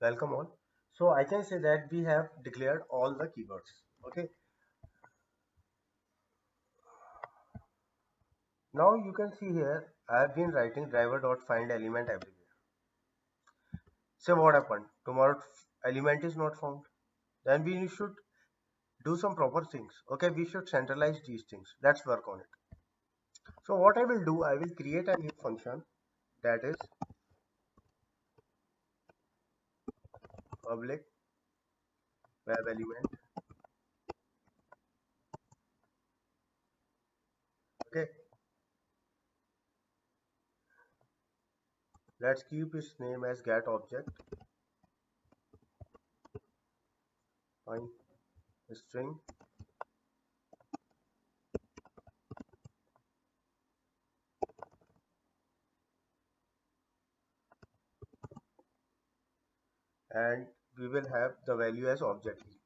Welcome all. So I can say that we have declared all the keywords. Okay. Now you can see here I have been writing driver.find element everywhere. Say what happened? Tomorrow element is not found. Then we should do some proper things. Okay, we should centralize these things. Let's work on it. So what I will do, I will create a new function that is public web element. Okay, let's keep its name as get object. Fine. String. And we will have the value as object key.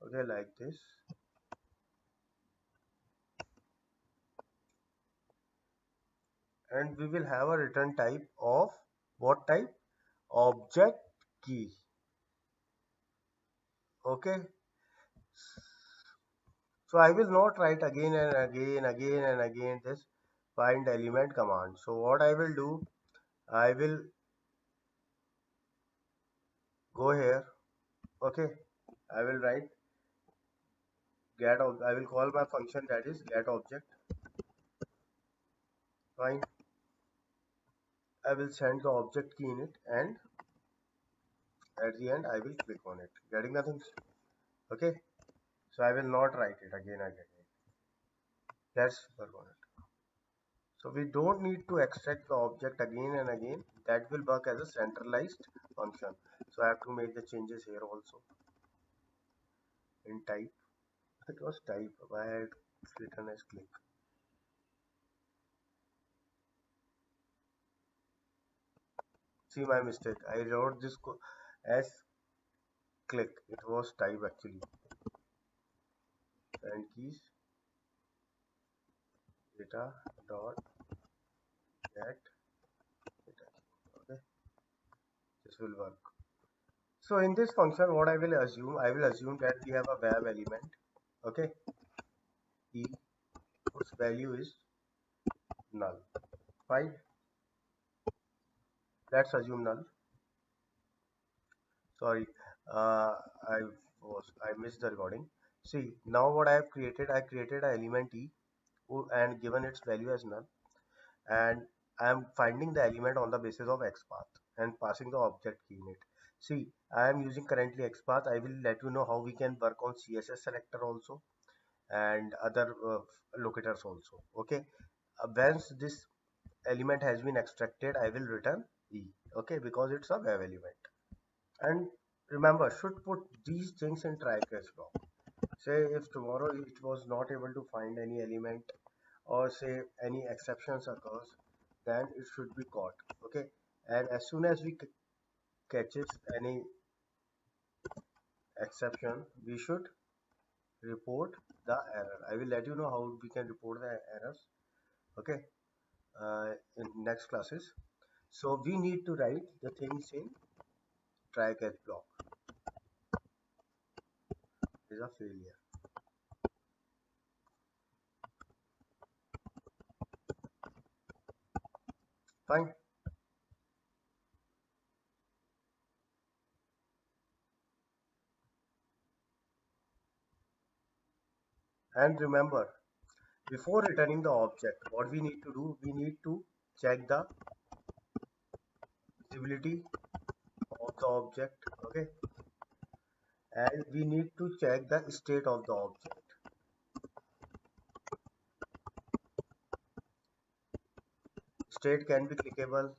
Okay, like this. And we will have a return type of what type? Object key. Okay, so I will not write again and again this find element command. So what I will do, I will go here. Okay, I will write I will call my function that is get object. Fine, I will send the object key in it, and at the end I will click on it. Getting the things? Okay, so I will not write it again and again. Let's work on it. So we don't need to extract the object again and again. That will work as a centralized function. So I have to make the changes here also in type. It was type. Why I had written as click. See my mistake. I wrote this as click. It was type actually. And keys data dot get data. Okay, this will work. So in this function, what I will assume that we have a web element. Okay, e whose value is null. Fine. Let's assume null. Sorry, uh, I missed the recording. See, now what I created an element e and given its value as null, and I am finding the element on the basis of xpath and passing the object key in it. See, I am using currently xpath. I will let you know how we can work on css selector also and other locators also. Okay, once this element has been extracted, I will return e. Okay, because it's a web element. And remember, should put these things in try catch block. Say if tomorrow it was not able to find any element, or say any exceptions occurs, then it should be caught. Okay, and as soon as we catches any exception, we should report the error. I will let you know how we can report the errors. Okay, in next classes. So we need to write the things in try catch block. Is a failure. Fine. And remember, before returning the object, what we need to do, we need to check the visibility of the object. Okay, and we need to check the state of the object. State can be clickable,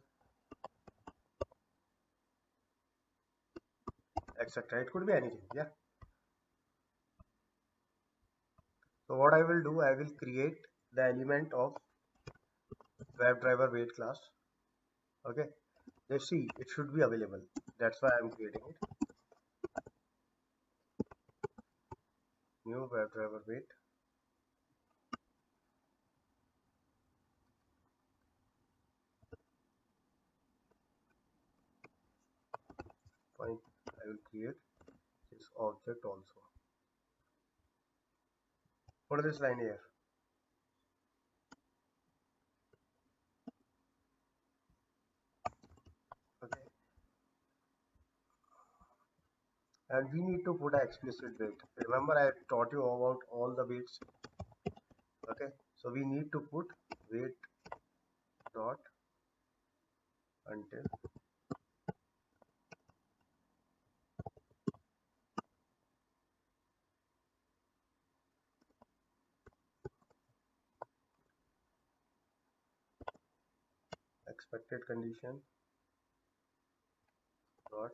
etc. It could be anything. Yeah. So what I will do, I will create the element of WebDriver wait class. Okay, let's see, it should be available. That's why I'm creating it. New WebDriver wait. will create this object also. Put this line here. Okay, and we need to put an explicit wait. Remember, I taught you about all the waits. Okay, so we need to put wait dot until expected condition dot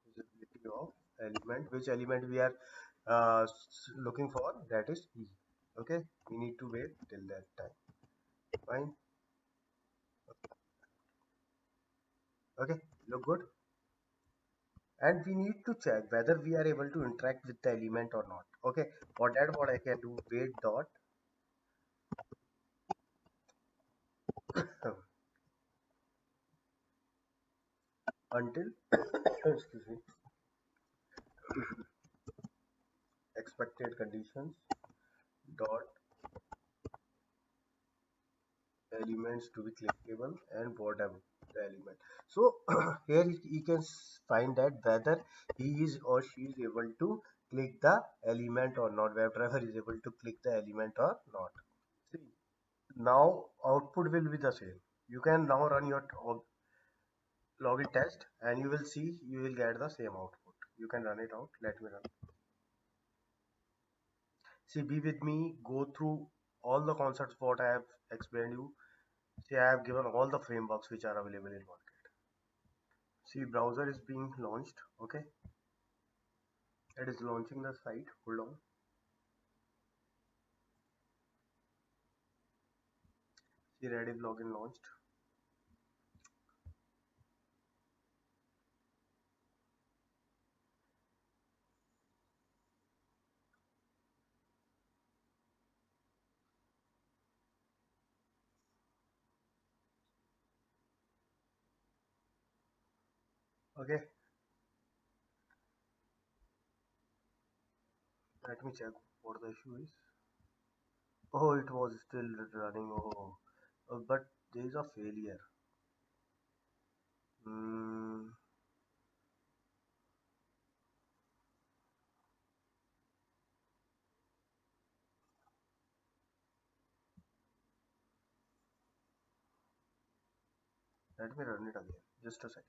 visibility of element. Which element we are looking for? That is E. Okay, we need to wait till that time. Fine. Okay, look good. And we need to check whether we are able to interact with the element or not. Okay, for that what I can do, wait dot until excuse me, expected conditions dot elements to be clickable and whatever the element. So here he can find that whether he is or she is able to click the element or not, web driver is able to click the element or not. See, now output will be the same. You can now run your login test and you will see you will get the same output. You can run it out. Let me run. See, be with me, go through all the concepts what I have explained you. See, I have given all the frameworks which are available in market. See, browser is being launched. Okay, it is launching the site. Hold on. See, Rediff login launched. Okay, let me check what the issue is. Oh, it was still running. Oh, but there is a failure. Hmm. Let me run it again. Just a second.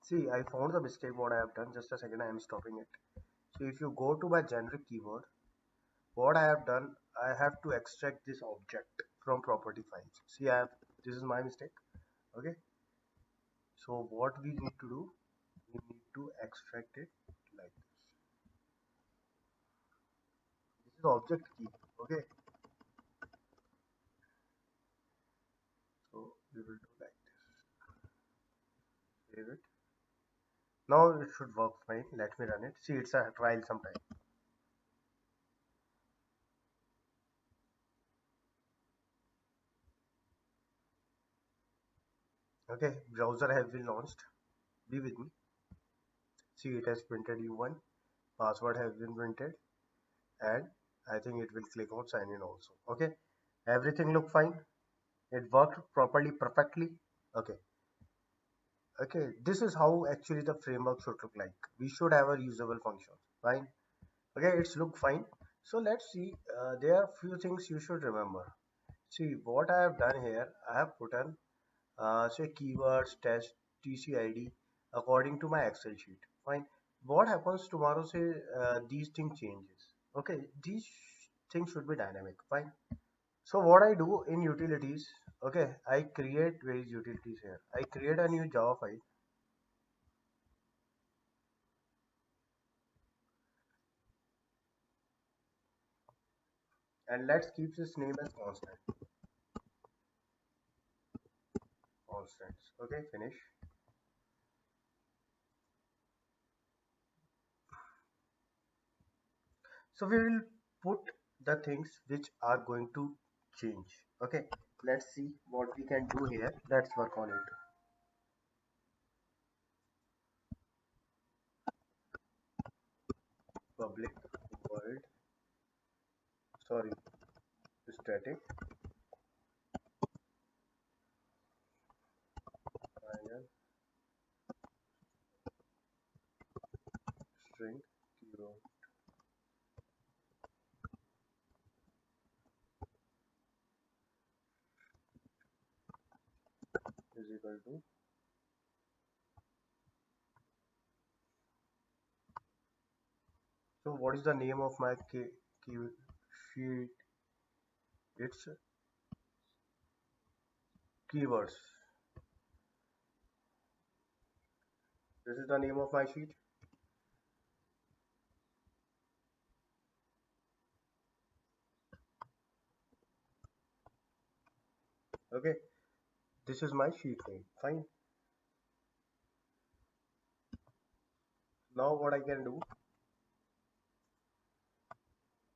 See, I found the mistake what I have done. Just a second, I am stopping it. So if you go to my generic keyword, what I have done, I have to extract this object from property files. See, I have, this is my mistake. Okay, so what we need to do, we need to extract it like this. This is object key. Okay, so we will do like this. Save it. Now it should work fine. Let me run it. See, it's a trial sometime. Okay, browser has been launched. Be with me. See, it has printed U1. Password has been printed, and I think it will click on sign in also. Okay, everything look fine. It worked properly, perfectly. Okay. Okay, this is how actually the framework should look like. We should have a usable function. Fine. Okay, it's look fine. So let's see. There are few things you should remember. See what I have done here. I have put in say keywords, test, TCID according to my Excel sheet. Fine. What happens tomorrow? Say these things changes. Okay, these things should be dynamic. Fine. So what I do in utilities, okay, I create various utilities here. I create a new Java file and let's keep this name as constants. Okay, finish. So we will put the things which are going to change. Okay, let's see what we can do here. Let's work on it. Public void, sorry, static final string keyboard is equal to. So what is the name of my key sheet? It's keywords. This is the name of my sheet. Okay, this is my sheet name. Fine. Now what I can do,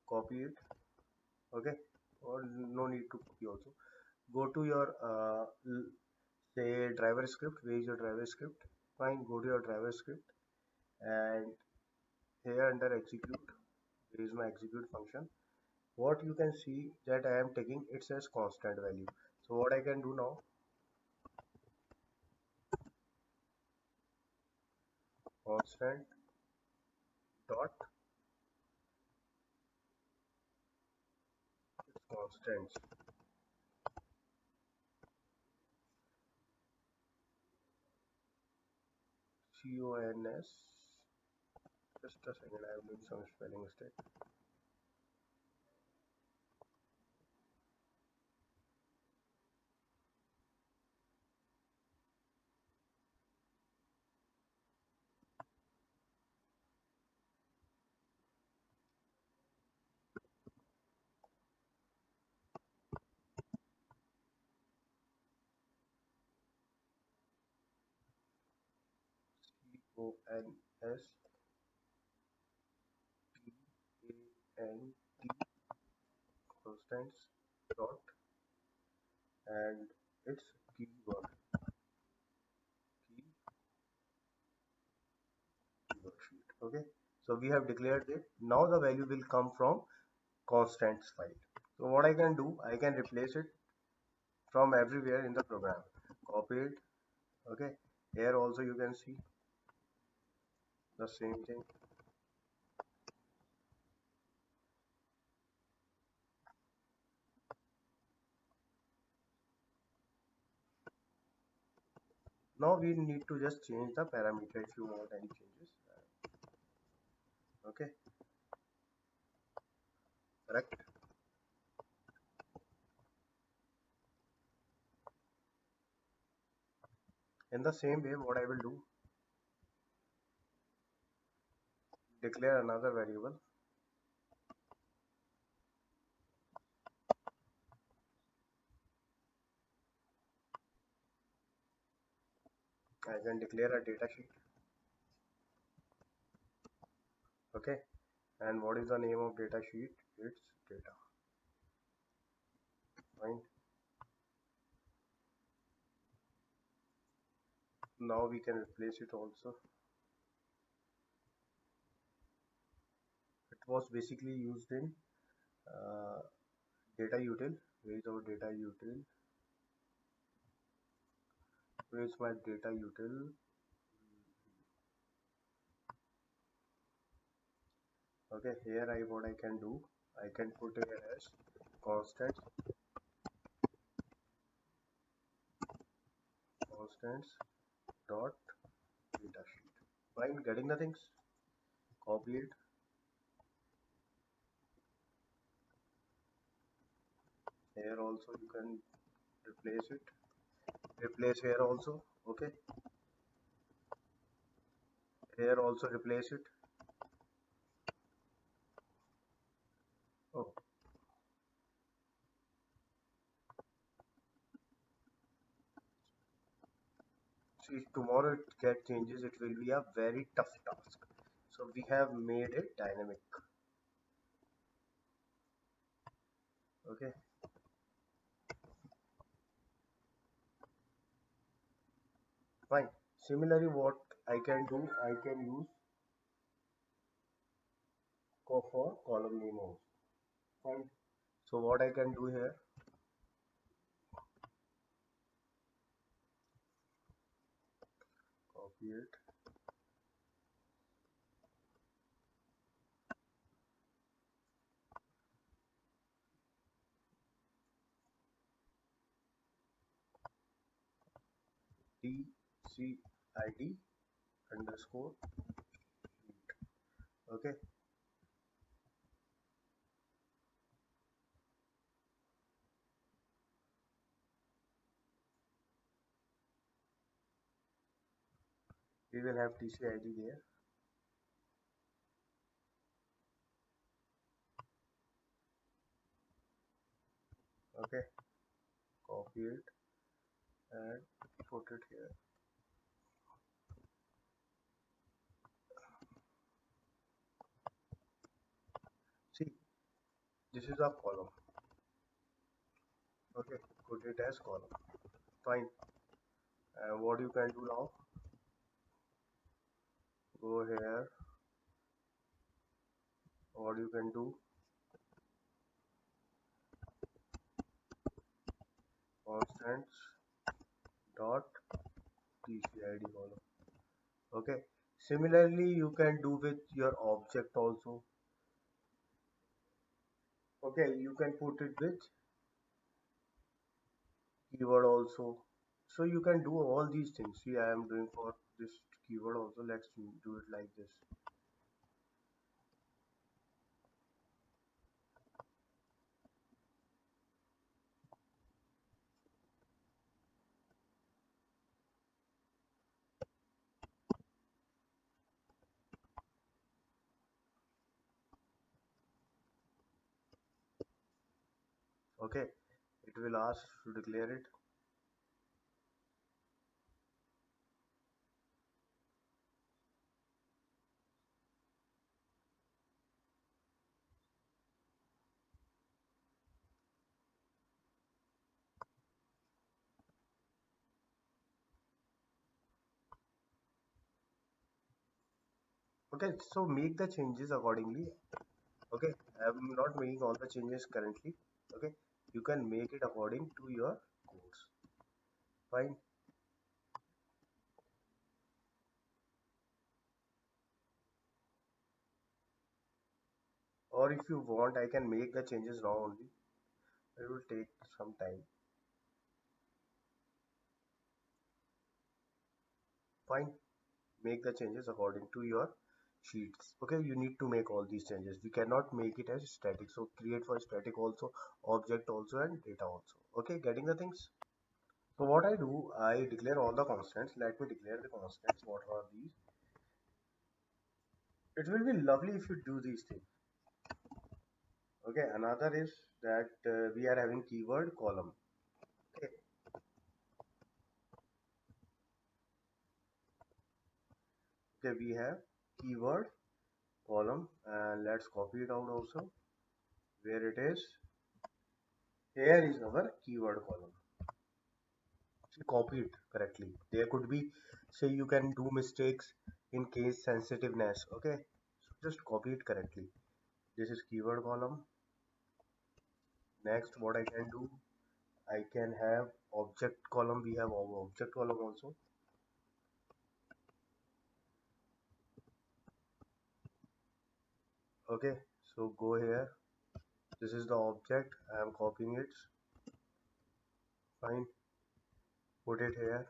copy it. Okay, or no need to copy also. Go to your say driver script. Where is your driver script? Fine, go to your driver script, and here under execute, there is my execute function. What you can see that I am taking it says constant value. So what I can do now, constant dot constants, cons. Just a second, I am doing some spelling mistake. Cons P-A-N-T constants dot and its keyword keyword sheet. Okay, so we have declared it. Now the value will come from constants file. So what I can do, I can replace it from everywhere in the program. Copy it. Okay, here also you can see the same thing. Now we need to just change the parameter if you want any changes. Okay, correct. In the same way, what I will do, declare another variable. I can declare a data sheet. Okay, and what is the name of data sheet? It's data. Fine. Now we can replace it also. It was basically used in uh, data util. Where is our data util? Where is my data util? Okay, here I what I can do, I can put here as constant constants dot data sheet. Fine, getting the things. Copy it. Here also you can replace it. Replace here also. Okay. Here also replace it. Oh, see, tomorrow it get changes. It will be a very tough task. So we have made it dynamic. Okay, fine. Similarly, what I can do, I can use for column name also. Fine. So what I can do here, copy it, tcid underscore. Okay, we will have tcid there. Okay, copy it and put it here. See, this is a column. Okay, put it as column. Fine. And what you can do now, go here. What you can do, constants dot tcid column. Okay, similarly you can do with your object also. Okay, you can put it with keyword also. So you can do all these things. See, I am doing for this keyword also. Let's do it like this. Okay, it will ask to declare it. Okay, so make the changes accordingly. Okay, I am not making all the changes currently. Okay, you can make it according to your codes. Fine. Or if you want, I can make the changes now only. It will take some time. Fine. Make the changes according to your sheets. Okay, you need to make all these changes. We cannot make it as static. So create for static also, object also, and data also. Okay, getting the things. So what I do, I declare all the constants. Let me declare the constants. What are these? It will be lovely if you do these things. Okay, another is that we are having keyword column. Okay, okay, we have keyword column, and let's copy it out also. Where it is, here is our keyword column. Copy it correctly. There could be, say, you can do mistakes in case sensitiveness. Okay, so just copy it correctly. This is keyword column. Next, what I can do, I can have object column. We have our object column also. Okay, so go here. This is the object. I am copying it. Fine. Put it here.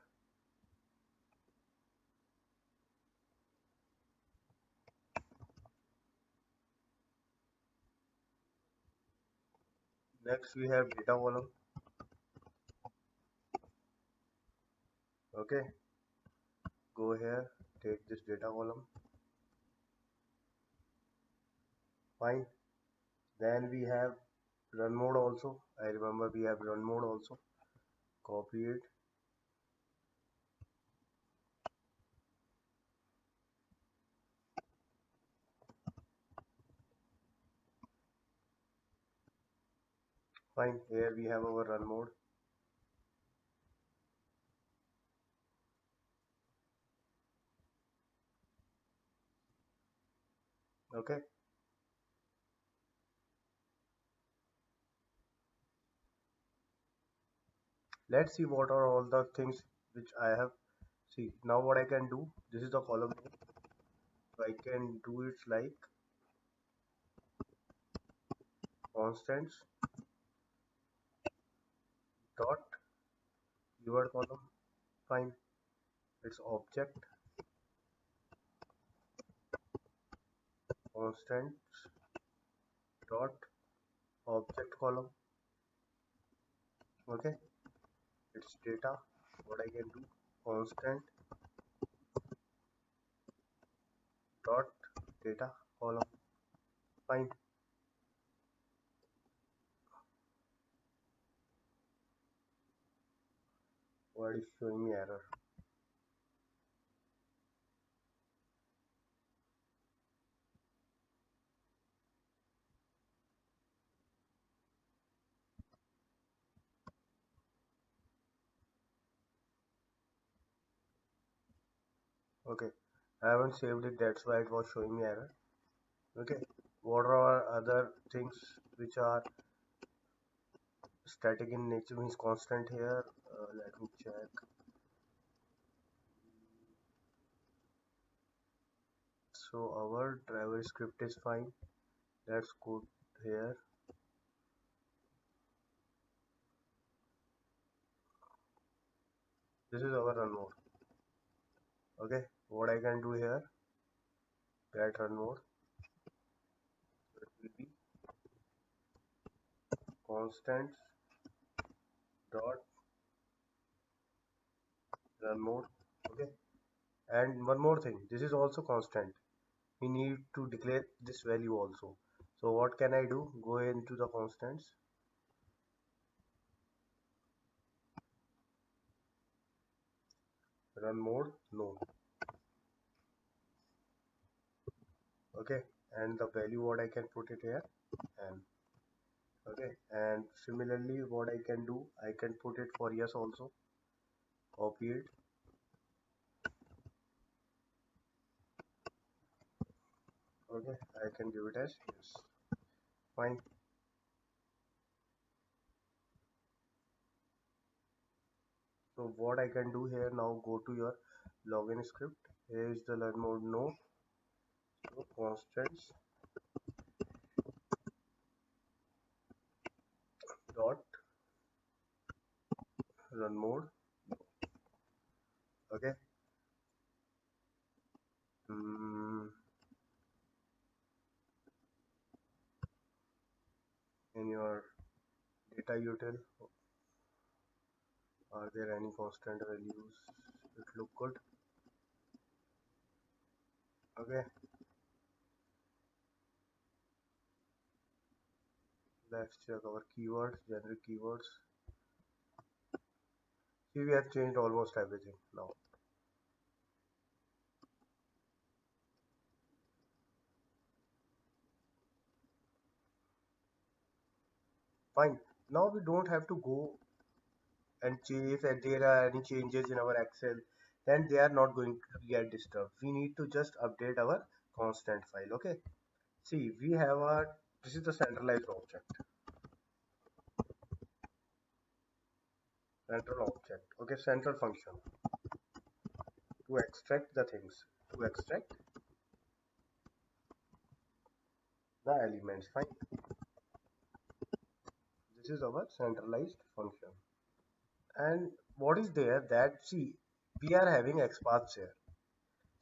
Next, we have data column. Okay, go here. Take this data column. Fine. Then we have run mode also. I remember we have run mode also. Copy it. Fine. Here we have our run mode. Okay. Let's see what are all the things which I have. See, now what I can do. This is the column name. So I can do it like constants dot keyword column. Fine. It's object constants dot object column. Okay. It's data. What I can do. Constant dot data column. Fine. What is showing me error? Okay. I haven't saved it. That's why it was showing me error. Okay. What are other things which are static in nature means constant here? Let me check. So our driver script is fine. Let's go here. This is our run mode. Okay. What I can do here? Get run mode. It will be constants dot run mode. Okay. And one more thing. This is also constant. We need to declare this value also. So what can I do? Go into the constants. Run mode. No. Okay, and the value what I can put it here, and okay, and similarly what I can do, I can put it for yes also. Copy it. Okay, I can give it as yes. Fine. So what I can do here now, go to your login script. Here is the learn mode no. So constants dot run mode. Okay. mm, in your data util, are there any constant values? It look good. Okay, let's check our keywords, generic keywords. See, we have changed almost everything now. Fine. Now we don't have to go and see if there are any changes in our Excel, then they are not going to get disturbed. We need to just update our constant file. Okay. See, we have a, this is the centralized object. Central object. Okay, central function. To extract the things. To extract the elements. Fine. This is our centralized function. And what is there that, see, we are having XPaths here.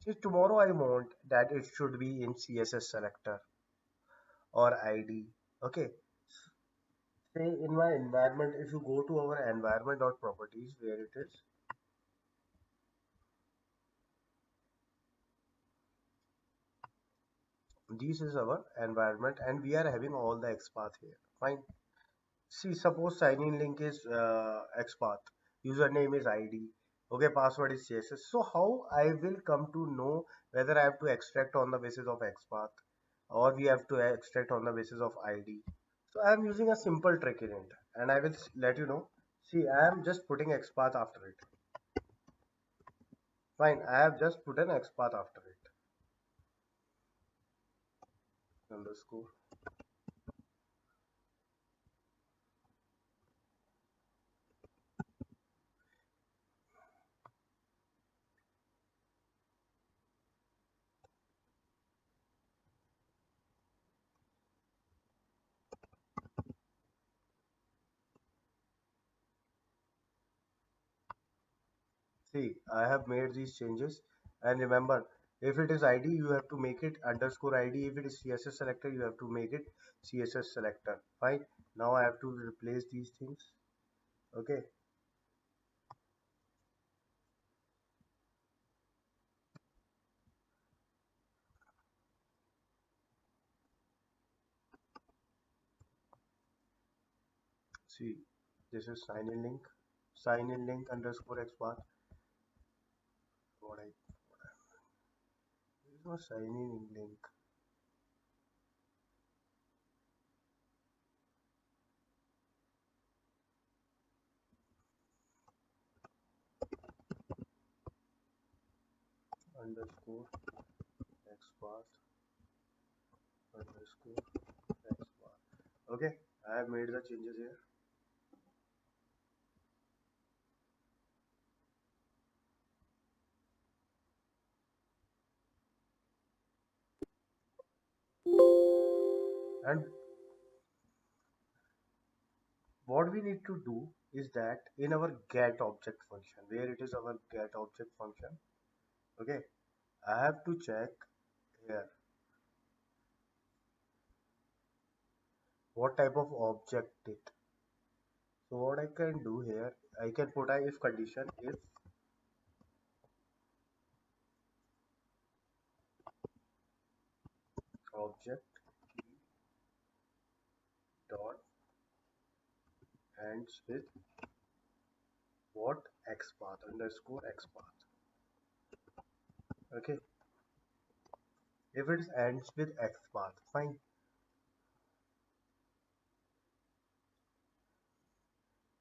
See, tomorrow I want that it should be in CSS selector or ID. Okay. Say in my environment, if you go to our environment.properties where it is, this is our environment and we are having all the XPath here. Fine. See, suppose sign in link is XPath, username is ID, okay, password is CSS. So how I will come to know whether I have to extract on the basis of XPath or we have to extract on the basis of ID? So I am using a simple trick in it. and I will let you know. See, I am just putting XPath after it. Fine, I have just put an XPath after it. Underscore. See, I have made these changes, and remember, if it is ID, you have to make it underscore ID. If it is CSS selector, you have to make it CSS selector. Fine. Now I have to replace these things. Okay. See, this is sign in link underscore XPath. What I There is no sign in link underscore XPath underscore XPath. Okay, I have made the changes here. And what we need to do is that in our get object function, where it is our get object function, okay, I have to check here what type of object it. So what I can do here, I can put a if condition, if object key dot ends with what XPath underscore XPath. Okay, if it ends with XPath, fine.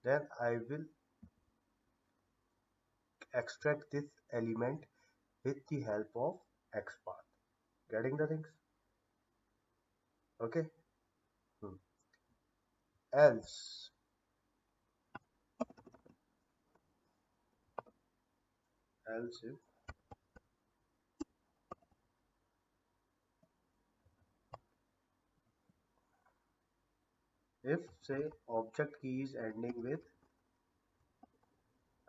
Then I will extract this element with the help of XPath. Getting the things? Okay. Hmm. Else, else if say object key is ending with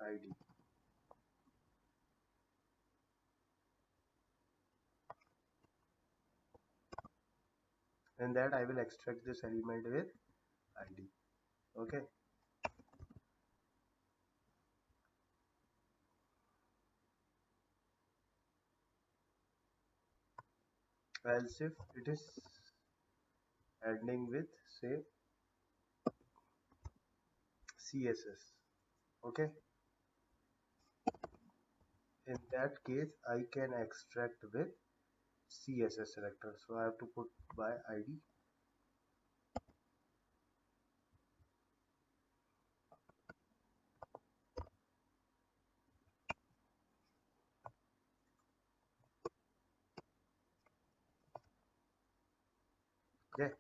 ID, in that I will extract this element with ID. Okay. Else if it is ending with say CSS. Okay. In that case, I can extract with CSS selector. So I have to put by ID. Okay.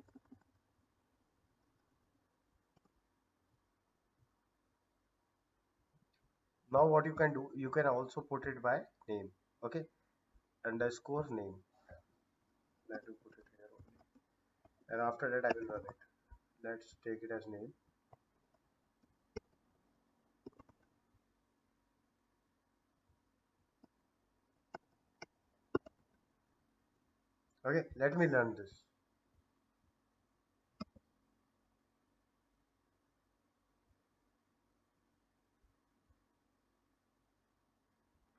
Now what you can do, you can also put it by name. Okay. Underscore name. Let me put it here only. And after that I will run it. Let's take it as name. Okay. Let me run this.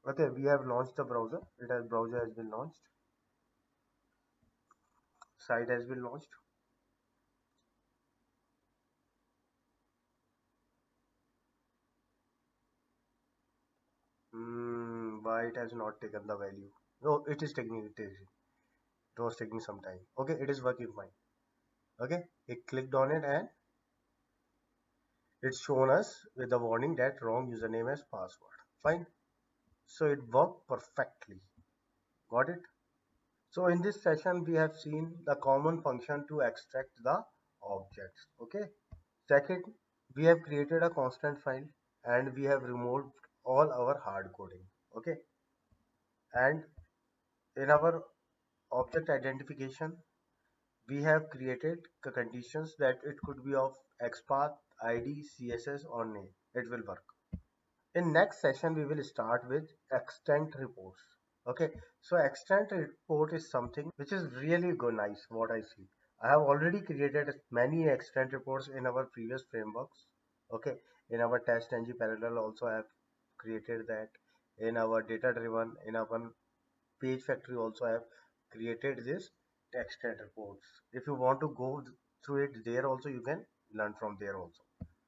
Okay. We have launched the browser. Browser has been launched. Site has been launched. Why it has not taken the value? No, it is taking it. It was taking some time. Okay, it is working fine. Okay, it clicked on it and It's shown us with the warning that wrong username as password. Fine. So it worked perfectly. Got it? So in this session, we have seen the common function to extract the objects. Okay. Second, we have created a constant file and we have removed all our hard coding. Okay. And in our object identification, we have created conditions that it could be of XPath, ID, CSS or name. It will work. In next session, we will start with extent reports. Okay, so extent report is something which is really good, nice. What I see, I have already created many extent reports in our previous frameworks. Okay, in our test ng parallel also I have created that. In our data driven, in our page factory also I have created this extent reports. If you want to go through it there also, you can learn from there also.